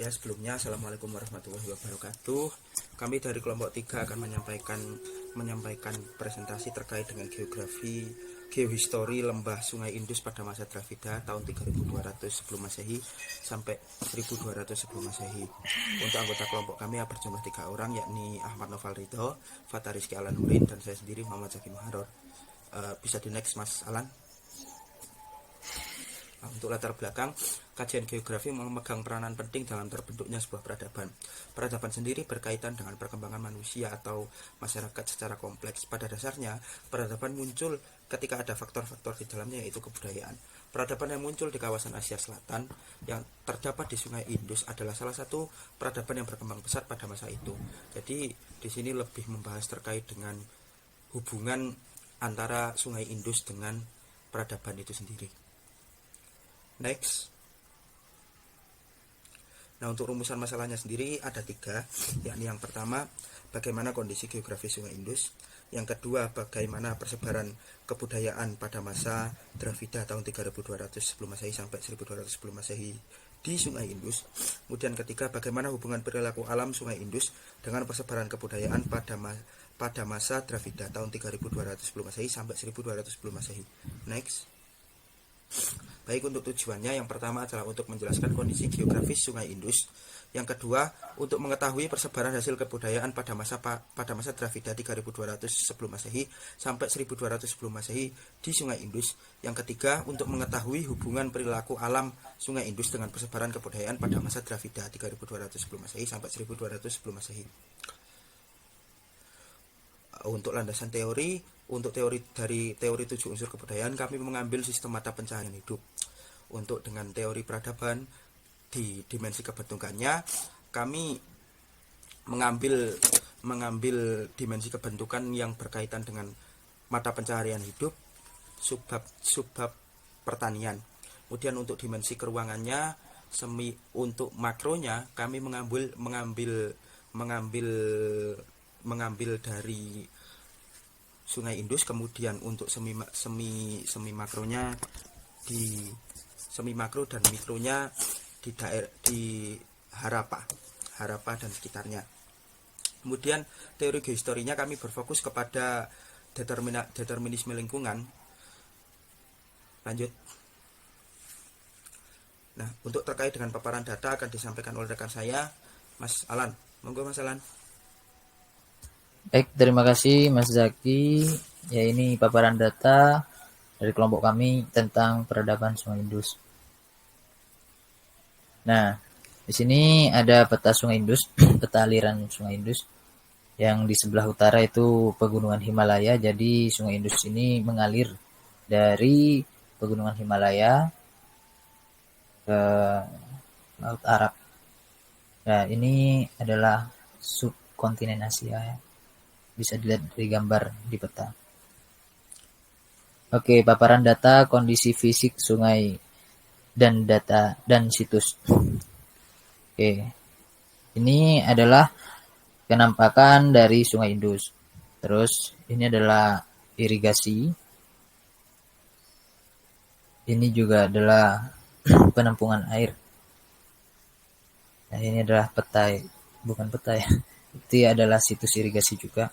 Ya, sebelumnya Assalamualaikum warahmatullahi wabarakatuh. Kami dari kelompok 3 akan menyampaikan presentasi terkait dengan geohistori lembah Sungai Indus pada masa Dravida tahun 3200 sebelum Masehi sampai 1200 sebelum Masehi. Untuk anggota kelompok kami berjumlah 3 orang, yakni Ahmad Noval Ridho, Fatah Rizky Alan Nurin, dan saya sendiri Muhammad Zaki Maharor. Bisa di next Mas Alan. Untuk latar belakang, kajian geografi memegang peranan penting dalam terbentuknya sebuah peradaban. Peradaban sendiri berkaitan dengan perkembangan manusia atau masyarakat secara kompleks. Pada dasarnya, peradaban muncul ketika ada faktor-faktor di dalamnya, yaitu kebudayaan. Peradaban yang muncul di kawasan Asia Selatan yang terdapat di Sungai Indus adalah salah satu peradaban yang berkembang pesat pada masa itu. Jadi di sini lebih membahas terkait dengan hubungan antara Sungai Indus dengan peradaban itu sendiri. Next. Nah, untuk rumusan masalahnya sendiri ada 3, yakni yang pertama, bagaimana kondisi geografis Sungai Indus. Yang kedua, bagaimana persebaran kebudayaan pada masa Dravida tahun 3200 sebelum Masehi sampai 1200 sebelum Masehi di Sungai Indus. Kemudian ketiga, bagaimana hubungan perilaku alam Sungai Indus dengan persebaran kebudayaan pada masa Dravida tahun 3200 sebelum Masehi sampai 1200 sebelum Masehi. Next. Baik, untuk tujuannya, yang pertama adalah untuk menjelaskan kondisi geografis Sungai Indus. Yang kedua, untuk mengetahui persebaran hasil kebudayaan pada masa Dravida 3200 sebelum Masehi sampai 1200 sebelum Masehi di Sungai Indus. Yang ketiga, untuk mengetahui hubungan perilaku alam Sungai Indus dengan persebaran kebudayaan pada masa Dravida 3200 sebelum Masehi sampai 1200 sebelum Masehi. Untuk landasan teori, untuk teori 7 unsur kebudayaan, kami mengambil sistem mata pencaharian hidup. Untuk dengan teori peradaban di dimensi kebentukannya, kami mengambil dimensi kebentukan yang berkaitan dengan mata pencaharian hidup, subbab pertanian. Kemudian untuk dimensi keruangannya, untuk makronya kami mengambil dari Sungai Indus. Kemudian untuk semi makronya di semi makro dan mikronya di Harappa dan sekitarnya. Kemudian teori geohistorinya kami berfokus kepada determinisme lingkungan. Lanjut. Nah, untuk terkait dengan paparan data akan disampaikan oleh rekan saya, Mas Alan. Monggo Mas Alan. Baik, terima kasih Mas Zaki. Ya, ini paparan data dari kelompok kami tentang peradaban Sungai Indus. Nah, di sini ada peta Sungai Indus, peta aliran Sungai Indus. Yang di sebelah utara itu pegunungan Himalaya. Jadi Sungai Indus ini mengalir dari pegunungan Himalaya ke Laut Arab. Nah, ini adalah subkontinen Asia ya. Bisa dilihat dari gambar di peta. Oke, paparan data kondisi fisik sungai dan data dan situs. Oke, ini adalah penampakan dari Sungai Indus. Terus ini adalah irigasi. Ini juga adalah penampungan air. Nah, ini adalah peta, bukan peta ya. Itu adalah situs irigasi juga.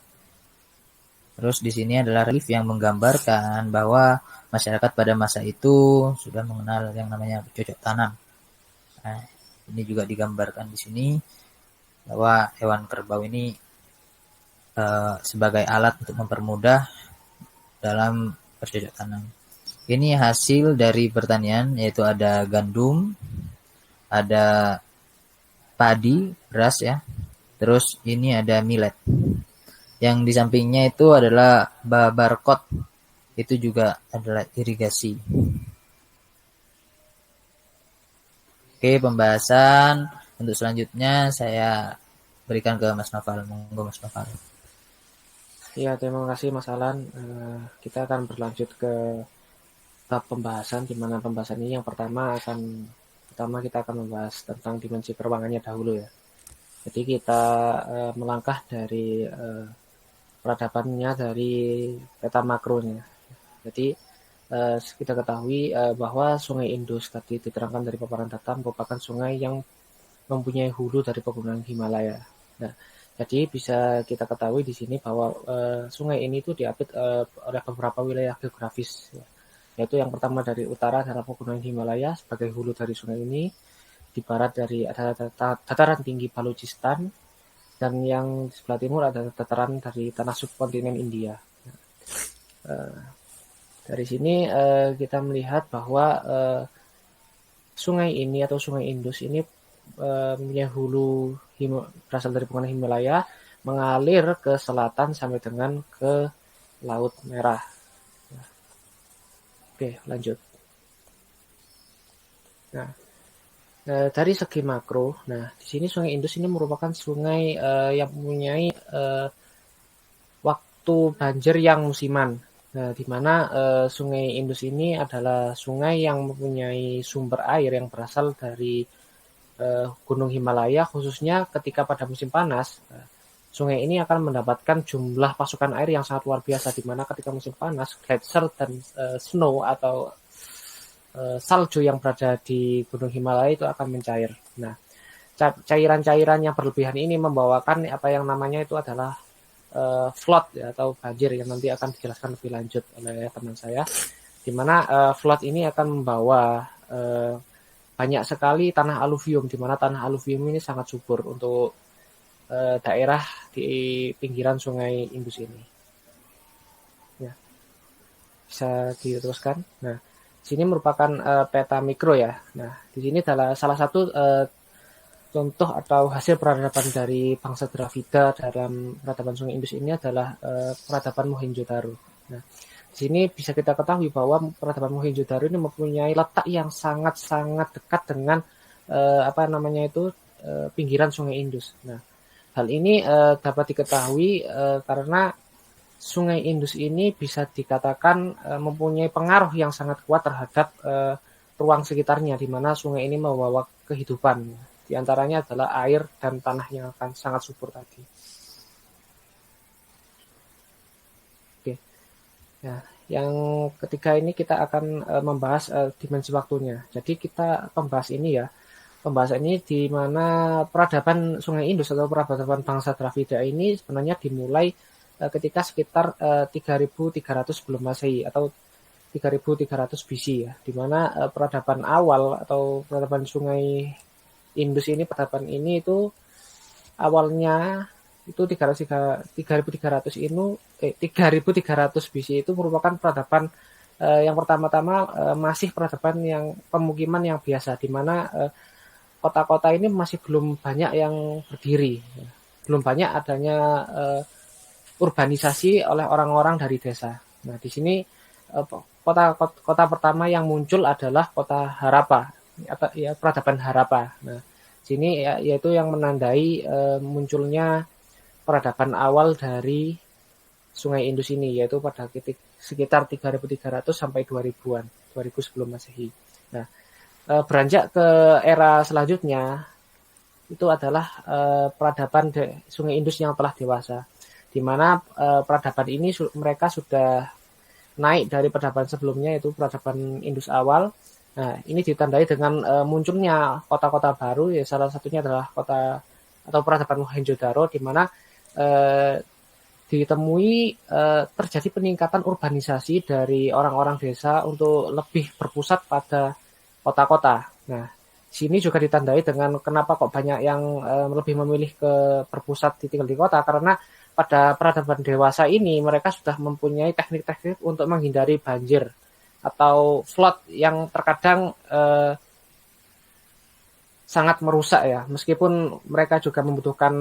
Terus di sini adalah relief yang menggambarkan bahwa masyarakat pada masa itu sudah mengenal yang namanya cocok tanam. Nah, ini juga digambarkan di sini bahwa hewan kerbau ini sebagai alat untuk mempermudah dalam bercocok tanam. Ini hasil dari pertanian, yaitu ada gandum, ada padi, beras ya. Terus ini ada millet. Yang di sampingnya itu adalah babarkot. Itu juga adalah irigasi. Oke, pembahasan untuk selanjutnya saya berikan ke Mas Noval. Monggo Mas Noval. Ya, terima kasih Mas Alan. Kita akan berlanjut ke tahap pembahasan, di mana pembahasan ini yang pertama kita akan membahas tentang dimensi keruangannya dahulu ya. Jadi kita melangkah dari peradabannya dari peta makronya. Jadi kita ketahui bahwa Sungai Indus tadi diterangkan dari paparan data merupakan sungai yang mempunyai hulu dari pegunungan Himalaya. Nah, jadi bisa kita ketahui di sini bahwa sungai ini itu diapit oleh beberapa wilayah geografis, ya. Yaitu yang pertama dari utara adalah pegunungan Himalaya sebagai hulu dari sungai ini, di barat dari ada dataran tinggi Balochistan, dan yang di sebelah timur ada dataran dari tanah subkontinen India. Dari sini kita melihat bahwa sungai ini atau sungai Indus ini punya hulu berasal dari pegunungan Himalaya, mengalir ke selatan sampai dengan ke Laut Merah. Oke, lanjut. Nah, dari segi makro, nah di sini Sungai Indus ini merupakan sungai yang mempunyai waktu banjir yang musiman. Nah, di mana Sungai Indus ini adalah sungai yang mempunyai sumber air yang berasal dari Gunung Himalaya, khususnya ketika pada musim panas. Sungai ini akan mendapatkan jumlah pasukan air yang sangat luar biasa, di mana ketika musim panas, gletser dan snow atau salju yang berada di Gunung Himalaya itu akan mencair. Nah, cairan-cairan yang berlebihan ini membawakan apa yang namanya itu adalah flood, ya, atau banjir, yang nanti akan dijelaskan lebih lanjut oleh teman saya, di mana flood ini akan membawa banyak sekali tanah aluvium, di mana tanah aluvium ini sangat subur untuk daerah di pinggiran Sungai Indus ini. Ya, bisa diteruskan. Nah, sini merupakan peta mikro, ya. Nah, di sini adalah salah satu contoh atau hasil peradaban dari bangsa Dravida dalam peradaban Sungai Indus ini adalah peradaban Mohenjo-daro. Nah, di sini bisa kita ketahui bahwa peradaban Mohenjo-daro ini mempunyai letak yang sangat-sangat dekat dengan pinggiran Sungai Indus. Nah, hal ini dapat diketahui karena Sungai Indus ini bisa dikatakan mempunyai pengaruh yang sangat kuat terhadap ruang sekitarnya, di mana sungai ini membawa kehidupan. Di antaranya adalah air dan tanah yang akan sangat subur tadi. Oke. Nah, yang ketiga ini kita akan membahas dimensi waktunya. Jadi kita membahas ini, ya. Pembahasan ini di mana peradaban Sungai Indus atau peradaban bangsa Dravida ini sebenarnya dimulai ketika sekitar 3300 sebelum Masehi atau 3300 BC, ya, di mana peradaban awal atau peradaban Sungai Indus ini, peradaban ini itu awalnya itu 3300 BC itu merupakan peradaban yang pertama-tama masih peradaban yang pemukiman yang biasa, di mana kota-kota ini masih belum banyak yang berdiri, belum banyak adanya urbanisasi oleh orang-orang dari desa. Nah, di sini kota pertama yang muncul adalah kota Harappa, atau ya peradaban Harappa. Nah, sini yaitu yang menandai munculnya peradaban awal dari Sungai Indus ini, yaitu pada sekitar 3300 sampai 2000-an, 2000 sebelum Masehi. Nah, beranjak ke era selanjutnya itu adalah peradaban Sungai Indus yang telah dewasa, di mana peradaban ini mereka sudah naik dari peradaban sebelumnya, yaitu peradaban Indus awal. Nah, ini ditandai dengan munculnya kota-kota baru, ya salah satunya adalah kota atau peradaban Mohenjo-daro, di mana ditemui terjadi peningkatan urbanisasi dari orang-orang desa untuk lebih berpusat pada kota-kota. Nah, sini juga ditandai dengan kenapa kok banyak yang lebih memilih berpusat tinggal di kota, karena pada peradaban dewasa ini mereka sudah mempunyai teknik-teknik untuk menghindari banjir atau flood yang terkadang sangat merusak, ya. Meskipun mereka juga membutuhkan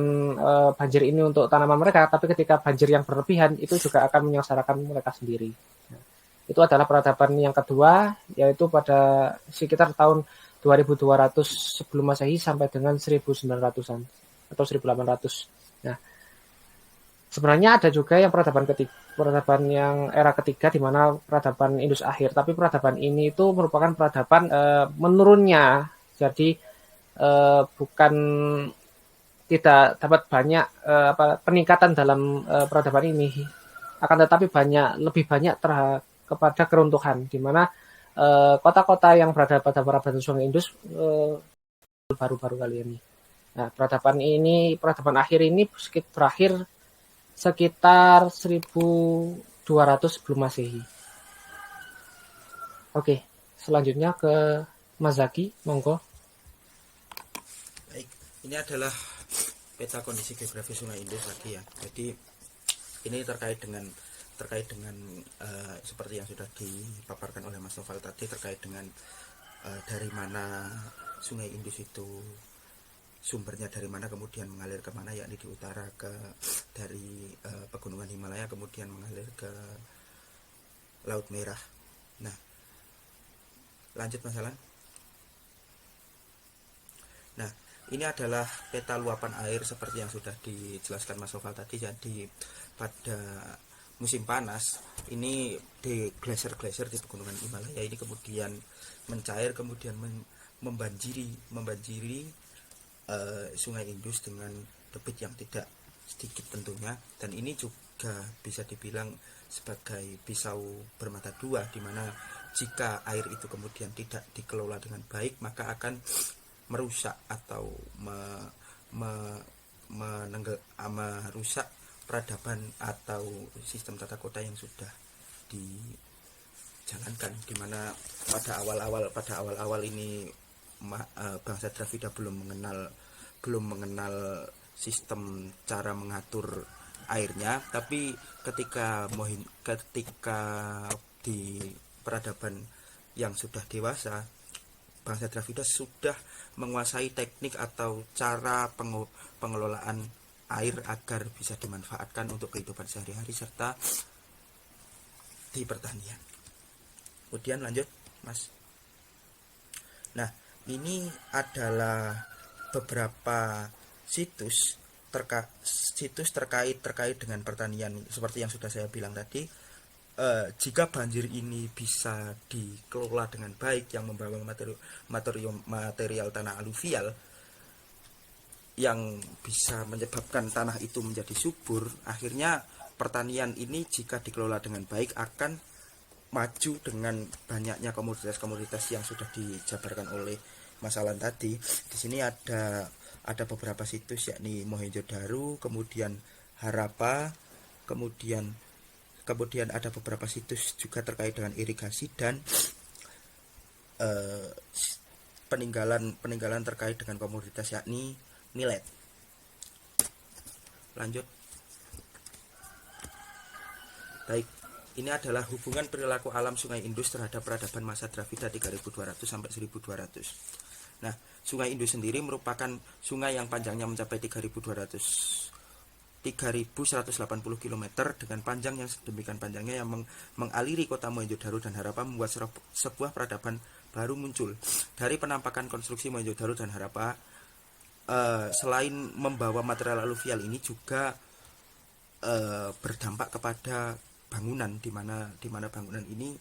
banjir ini untuk tanaman mereka, tapi ketika banjir yang berlebihan itu juga akan menyengsarakan mereka sendiri. Nah, itu adalah peradaban yang kedua, yaitu pada sekitar tahun 2200 sebelum Masehi sampai dengan 1900-an atau 1800. Nah, sebenarnya ada juga yang peradaban yang era ketiga, di mana peradaban Indus akhir, tapi peradaban ini itu merupakan peradaban menurunnya. Jadi bukan tidak dapat banyak peningkatan dalam peradaban ini, akan tetapi lebih banyak kepada keruntuhan, di mana kota-kota yang berada pada peradaban Sungai Indus baru-baru kali ini. Nah, peradaban akhir ini berakhir sekitar 1200 sebelum Masehi. Oke, selanjutnya ke Mas Zaki, monggo. Baik, ini adalah peta kondisi geografi Sungai Indus lagi ya. Jadi ini terkait dengan seperti yang sudah dipaparkan oleh Mas Noval tadi, terkait dengan dari mana Sungai Indus itu sumbernya, dari mana kemudian mengalir kemana, yakni di utara dari pegunungan Himalaya kemudian mengalir ke Laut Merah. Nah, lanjut Mas Alan. Nah, ini adalah peta luapan air seperti yang sudah dijelaskan Mas Noval tadi. Jadi pada musim panas ini di glacier-glacier di pegunungan Himalaya ini kemudian mencair, kemudian membanjiri Sungai Indus dengan debit yang tidak sedikit tentunya, dan ini juga bisa dibilang sebagai pisau bermata dua, di mana jika air itu kemudian tidak dikelola dengan baik maka akan merusak atau merusak peradaban atau sistem tata kota yang sudah dijalankan, di mana pada awal-awal ini bangsa Dravida belum mengenal sistem cara mengatur airnya, tapi ketika di peradaban yang sudah dewasa, bangsa Dravida sudah menguasai teknik atau cara pengelolaan air agar bisa dimanfaatkan untuk kehidupan sehari-hari serta di pertanian. Kemudian lanjut Mas. Nah, ini adalah beberapa situs terkait dengan pertanian seperti yang sudah saya bilang tadi. Jika banjir ini bisa dikelola dengan baik, yang membawa material tanah aluvial yang bisa menyebabkan tanah itu menjadi subur, akhirnya pertanian ini jika dikelola dengan baik akan maju dengan banyaknya komoditas-komoditas yang sudah dijabarkan oleh Mas Alan tadi. Di sini ada beberapa situs, yakni Mohenjo-daro, kemudian Harappa, kemudian ada beberapa situs juga terkait dengan irigasi dan peninggalan terkait dengan komoditas, yakni millet. Lanjut. Baik, ini adalah hubungan perilaku alam Sungai Indus terhadap peradaban masa Dravida 3200 sampai 1200. Nah, Sungai Indus sendiri merupakan sungai yang panjangnya mencapai 3.180 km dengan panjang yang sedemikian panjangnya yang mengaliri kota Mohenjo-daro dan Harappa, membuat sebuah peradaban baru muncul. Dari penampakan konstruksi Mohenjo-daro dan Harappa, selain membawa material aluvial ini juga berdampak kepada bangunan, di mana bangunan ini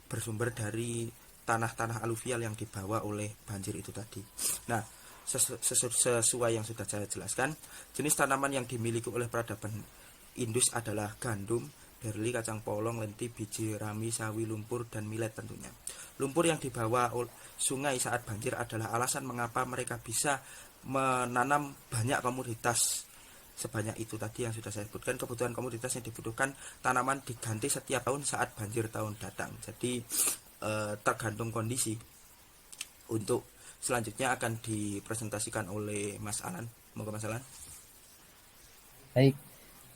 bersumber dari tanah-tanah aluvial yang dibawa oleh banjir itu tadi. Nah, sesuai yang sudah saya jelaskan, jenis tanaman yang dimiliki oleh peradaban Indus adalah gandum, barley, kacang polong, lenti, biji, rami, sawi, lumpur, dan millet tentunya. Lumpur yang dibawa oleh sungai saat banjir adalah alasan mengapa mereka bisa menanam banyak komoditas sebanyak itu tadi yang sudah saya sebutkan. Kebutuhan komoditas yang dibutuhkan tanaman diganti setiap tahun saat banjir tahun datang. Jadi tergantung kondisi. Untuk selanjutnya akan dipresentasikan oleh Mas Alan. Moga Mas Alan. Baik,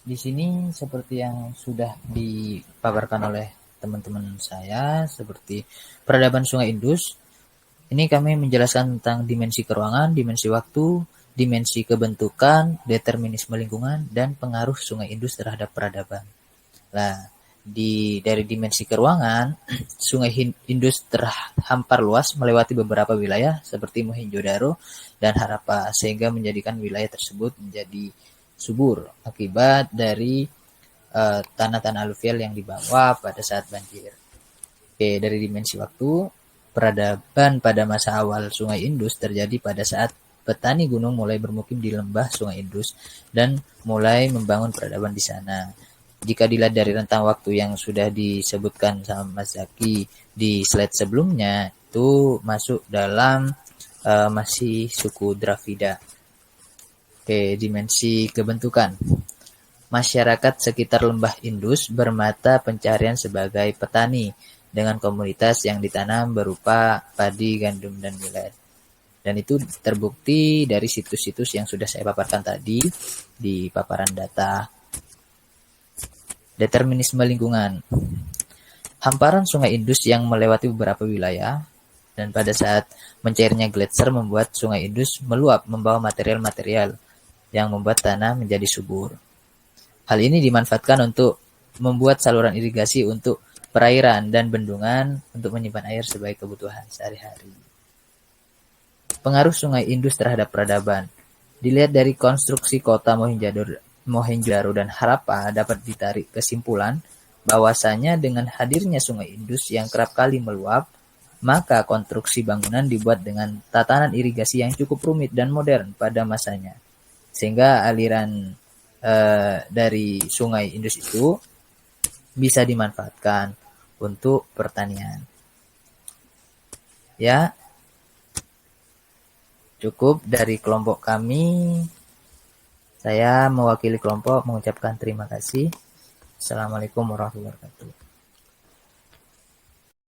di sini seperti yang sudah dipaparkan oleh teman-teman saya, seperti peradaban Sungai Indus. Ini kami menjelaskan tentang dimensi keruangan, dimensi waktu, dimensi kebentukan, determinisme lingkungan, dan pengaruh Sungai Indus terhadap peradaban. Nah, dari dimensi keruangan, Sungai Indus terhampar luas melewati beberapa wilayah seperti Mohenjo-daro dan Harappa, sehingga menjadikan wilayah tersebut menjadi subur akibat dari tanah-tanah aluvial yang dibawa pada saat banjir. Oke, dari dimensi waktu, peradaban pada masa awal Sungai Indus terjadi pada saat petani gunung mulai bermukim di lembah Sungai Indus dan mulai membangun peradaban di sana. Jika dilihat dari rentang waktu yang sudah disebutkan sama Mas Zaki di slide sebelumnya, itu masuk dalam masih suku Dravida. Oke, dimensi kebentukan. Masyarakat sekitar Lembah Indus bermata pencarian sebagai petani dengan komoditas yang ditanam berupa padi, gandum, dan millet. Dan itu terbukti dari situs-situs yang sudah saya paparkan tadi di paparan data. Determinisme lingkungan. Hamparan Sungai Indus yang melewati beberapa wilayah dan pada saat mencairnya gletser membuat Sungai Indus meluap membawa material-material yang membuat tanah menjadi subur. Hal ini dimanfaatkan untuk membuat saluran irigasi untuk perairan dan bendungan untuk menyimpan air sebagai kebutuhan sehari-hari. Pengaruh Sungai Indus terhadap peradaban. Dilihat dari konstruksi kota Mohenjo-daro dan Harappa dapat ditarik kesimpulan bahwasanya dengan hadirnya Sungai Indus yang kerap kali meluap, maka konstruksi bangunan dibuat dengan tatanan irigasi yang cukup rumit dan modern pada masanya. Sehingga aliran dari Sungai Indus itu bisa dimanfaatkan untuk pertanian. Ya, cukup dari kelompok kami. Saya mewakili kelompok mengucapkan terima kasih. Assalamualaikum warahmatullahi wabarakatuh.